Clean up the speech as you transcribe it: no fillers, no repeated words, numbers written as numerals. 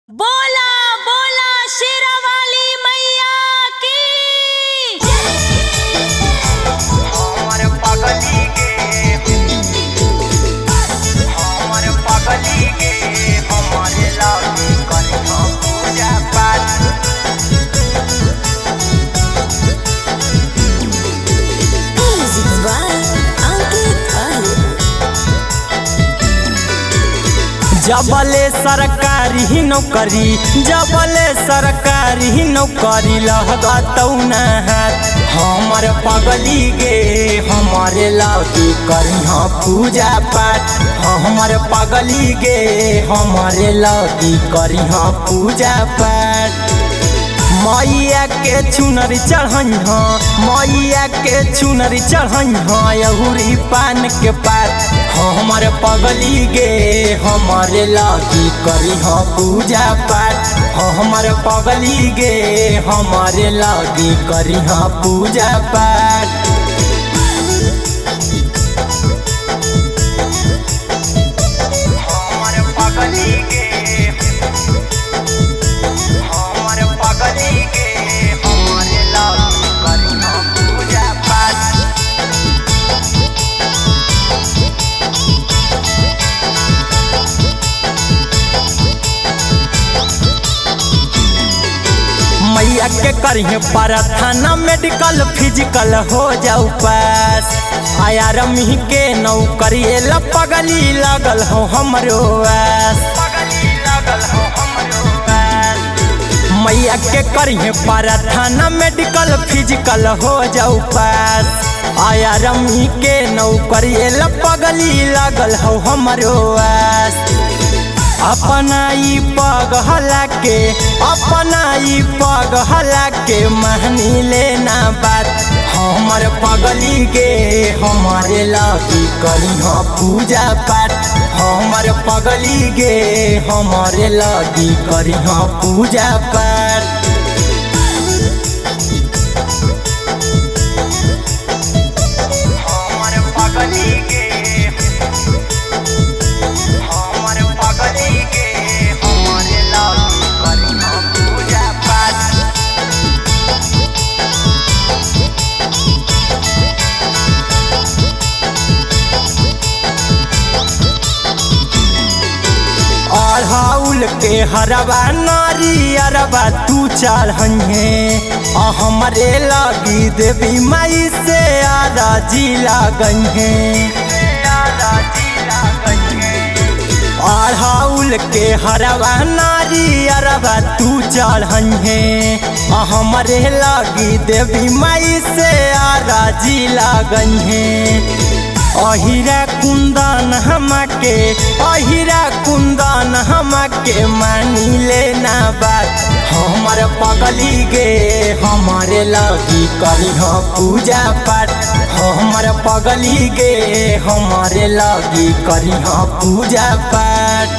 बोला बोला शेरावाली मैया की हमर पगली गे हमरे लागी करिहा पूजा पाठ। Music by Ankit Arya. जबले सरकारी नौकरी लगतौ ना हाथ हमर पगली गे हमरे लागी करिहा पूजा पाठ। हमर पगली गे हमरे लागी करिहा पूजा पाठ। मैया के चुनरी चढ़ैहा अहुरी पान के पात। हमर पगली गे हमरे लागी करिहा पूजा पाठ। हमर पगली गे हमरे लागी करिहा पूजा पाठ। हमर पगली गे हमरे लागी करिहा पूजा पाठ। मैया के करिहे प्रार्थना मेडिकल फिजिकल हो जाऊ पास। आया रमी के नौकरी ला पगली लगल हो हमरो आस। मैया के करिहे प्रार्थना मेडिकल फिजिकल हो जाऊ पास। आया रमी के नौकरी ला पगली लगल हो हमरो आस। अपना ई पगहला के महनी लेना बात। हमर पगली गे हमरे लागी करिहा पूजा पाठ। हमर पगली गे हमरे लागी करिहा पूजा पाठ। हमर पगली गे हमरे लागी करिहा पूजा पाठ। अढ़ाउल के हरबा नारी अरबा तू चढ़े। हमरे लागी देवी माई से आराजी लागहे। अढ़ाउल के हरबा नारी अरबा तू चढ़े। हमरे लागी देवी माई से आराजी लागहे। अहिरा कुंदन हमके मानी लेना बात। हमर पगली गे हमरे लागी करिहा पूजा पाठ। हमर पगली गे हमरे लागी करिहा पूजा पाठ।